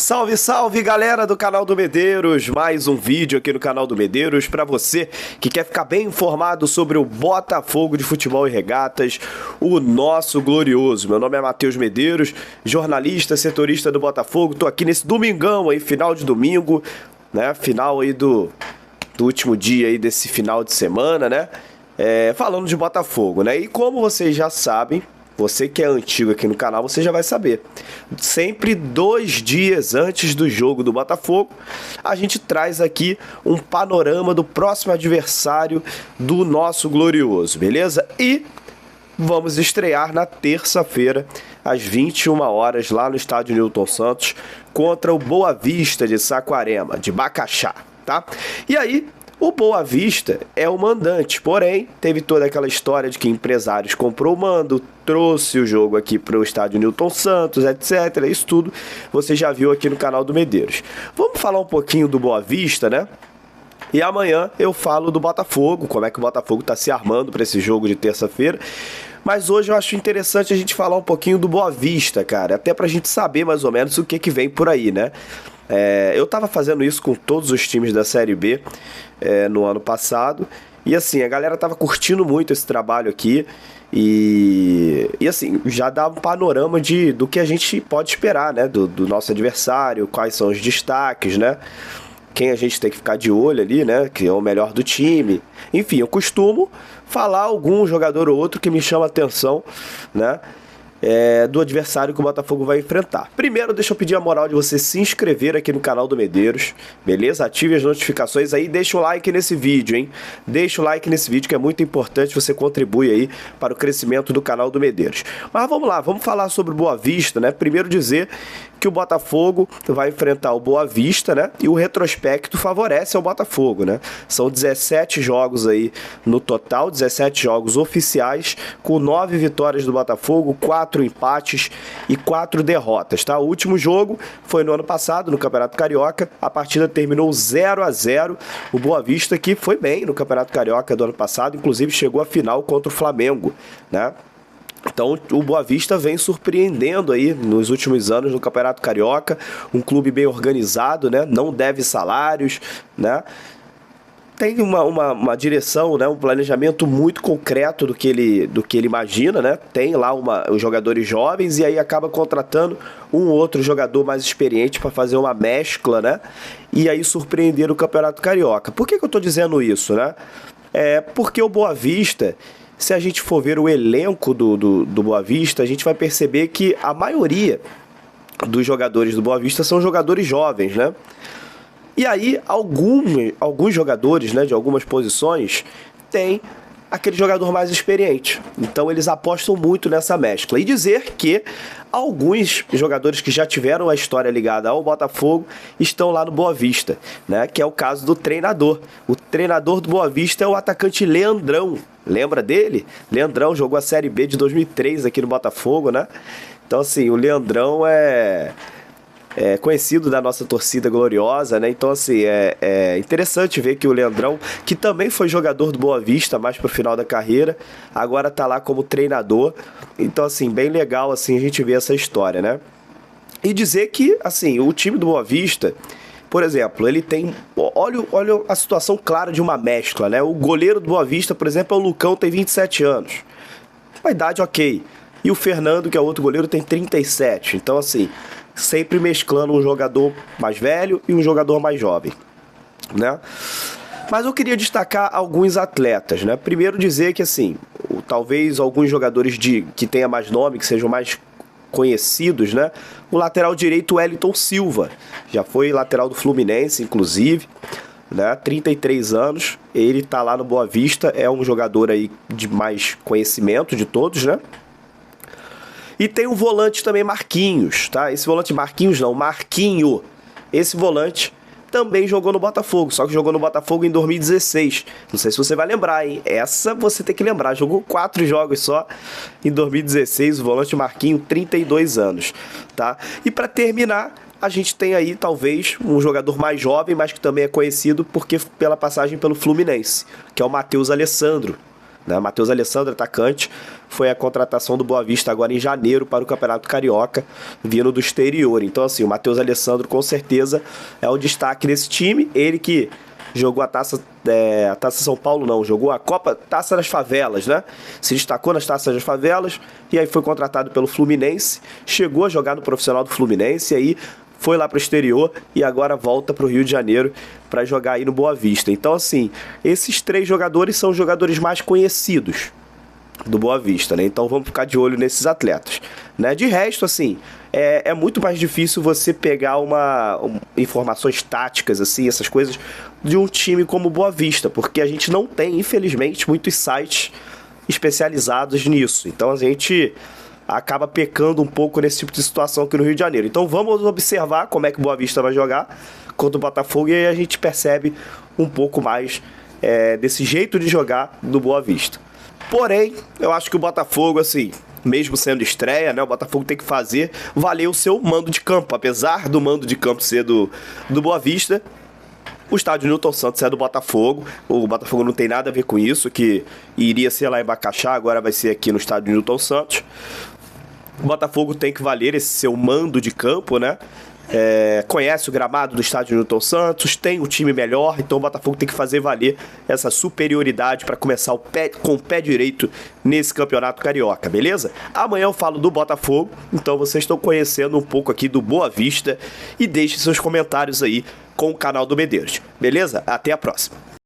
Salve, salve galera do canal do Medeiros, mais um vídeo aqui no canal do Medeiros para você que quer ficar bem informado sobre o Botafogo de Futebol e Regatas, o nosso glorioso. Meu nome é Matheus Medeiros, jornalista, setorista do Botafogo, tô aqui nesse domingão aí, final de domingo, né, final aí do último dia aí desse final de semana, né, falando de Botafogo, né, e como vocês já sabem, você que é antigo aqui no canal, você já vai saber. Sempre 2 dias antes do jogo do Botafogo, a gente traz aqui um panorama do próximo adversário do nosso glorioso, beleza? E vamos estrear na terça-feira, às 21 horas, lá no estádio Newton Santos, contra o Boa Vista de Saquarema, de Bacaxá, tá? E aí, o Boa Vista é o mandante, porém, teve toda aquela história de que empresários comprou o mando, trouxe o jogo aqui para o estádio Newton Santos, etc. Isso tudo você já viu aqui no canal do Medeiros. Vamos falar um pouquinho do Boa Vista, né? E amanhã eu falo do Botafogo, como é que o Botafogo está se armando para esse jogo de terça-feira. Mas hoje eu acho interessante a gente falar um pouquinho do Boa Vista, cara, até para a gente saber mais ou menos o que vem por aí, né? Eu tava fazendo isso com todos os times da Série B no ano passado. E assim, a galera tava curtindo muito esse trabalho aqui. E assim, já dá um panorama do que a gente pode esperar, né? Do nosso adversário, quais são os destaques, né? Quem a gente tem que ficar de olho ali, né? Que é o melhor do time. Enfim, eu costumo falar algum jogador ou outro que me chama a atenção, né? Do adversário que o Botafogo vai enfrentar. Primeiro, deixa eu pedir a moral de você se inscrever aqui no canal do Medeiros, beleza? Ative as notificações aí, deixa o like nesse vídeo, hein? Deixa o like nesse vídeo que é muito importante, você contribui aí para o crescimento do canal do Medeiros. Mas vamos lá, vamos falar sobre o Boa Vista, né? Primeiro dizer que o Botafogo vai enfrentar o Boa Vista, né? E o retrospecto favorece ao Botafogo, né? São 17 jogos aí no total, 17 jogos oficiais, com 9 vitórias do Botafogo, 4 empates e 4 derrotas, tá? O último jogo foi no ano passado, no Campeonato Carioca, a partida terminou 0-0, o Boa Vista que foi bem no Campeonato Carioca do ano passado, inclusive chegou à final contra o Flamengo, né? Então o Boa Vista vem surpreendendo aí nos últimos anos no Campeonato Carioca, um clube bem organizado, né? Não deve salários, né? Tem uma direção, né? Um planejamento muito concreto do que ele imagina, né? Tem lá os jogadores jovens e aí acaba contratando um outro jogador mais experiente para fazer uma mescla, né? E aí surpreender o Campeonato Carioca. Por que eu estou dizendo isso, né? Porque o Boa Vista, se a gente for ver o elenco do Boa Vista, a gente vai perceber que a maioria dos jogadores do Boa Vista são jogadores jovens, né? E aí, alguns jogadores, né, de algumas posições, tem aquele jogador mais experiente. Então, eles apostam muito nessa mescla. E dizer que alguns jogadores que já tiveram a história ligada ao Botafogo estão lá no Boa Vista, né? Que é o caso do treinador. O treinador do Boa Vista é o atacante Leandrão. Lembra dele? Leandrão jogou a Série B de 2003 aqui no Botafogo, né? Então, assim, o Leandrão é conhecido da nossa torcida gloriosa, né? Então, assim, é interessante ver que o Leandrão, que também foi jogador do Boa Vista mais pro final da carreira, agora tá lá como treinador. Então, assim, bem legal, assim, a gente ver essa história, né? E dizer que, assim, o time do Boa Vista, por exemplo, ele tem... Olha a situação clara de uma mescla, né? O goleiro do Boa Vista, por exemplo, é o Lucão, tem 27 anos. Uma idade ok. E o Fernando, que é outro goleiro, tem 37. Então, assim, sempre mesclando um jogador mais velho e um jogador mais jovem, né? Mas eu queria destacar alguns atletas, né? Primeiro dizer que, assim, talvez alguns jogadores que tenham mais nome, que sejam mais conhecidos, né? O lateral direito, Wellington Silva, já foi lateral do Fluminense, inclusive, né? 33 anos, ele tá lá no Boa Vista, é um jogador aí de mais conhecimento de todos, né? E tem o volante também, Marquinhos, tá? Esse volante Marquinhos não, Marquinho. Esse volante também jogou no Botafogo, só que jogou no Botafogo em 2016. Não sei se você vai lembrar, hein? Essa você tem que lembrar. Jogou 4 jogos só em 2016, o volante Marquinho, 32 anos, tá? E para terminar, a gente tem aí talvez um jogador mais jovem, mas que também é conhecido pela passagem pelo Fluminense, que é o Matheus Alessandro, né? Matheus Alessandro, atacante, foi a contratação do Boa Vista agora em janeiro para o Campeonato Carioca, vindo do exterior. Então, assim, o Matheus Alessandro com certeza é o destaque desse time. Ele que jogou a Taça São Paulo, não, jogou a Taça das Favelas, né? Se destacou nas Taças das Favelas e aí foi contratado pelo Fluminense, chegou a jogar no profissional do Fluminense e aí foi lá para o exterior e agora volta para o Rio de Janeiro para jogar aí no Boa Vista. Então, assim, esses 3 jogadores são os jogadores mais conhecidos do Boa Vista, né? Então vamos ficar de olho nesses atletas, né? De resto, assim, é muito mais difícil você pegar informações táticas, assim, essas coisas, de um time como o Boa Vista, porque a gente não tem, infelizmente, muitos sites especializados nisso. Então a gente acaba pecando um pouco nesse tipo de situação aqui no Rio de Janeiro. Então vamos observar como é que o Boa Vista vai jogar contra o Botafogo e aí a gente percebe um pouco mais desse jeito de jogar do Boa Vista. Porém, eu acho que o Botafogo, assim, mesmo sendo estreia, né, o Botafogo tem que fazer valer o seu mando de campo. Apesar do mando de campo ser do Boa Vista, o estádio Newton Santos é do Botafogo. O Botafogo não tem nada a ver com isso, que iria ser lá em Bacaxá, agora vai ser aqui no estádio Newton Santos. O Botafogo tem que valer esse seu mando de campo, né? Conhece o gramado do estádio Newton Santos, tem um time melhor, então o Botafogo tem que fazer valer essa superioridade para começar com o pé direito nesse campeonato carioca, beleza? Amanhã eu falo do Botafogo, então vocês estão conhecendo um pouco aqui do Boa Vista e deixe seus comentários aí com o canal do Medeiros, beleza? Até a próxima!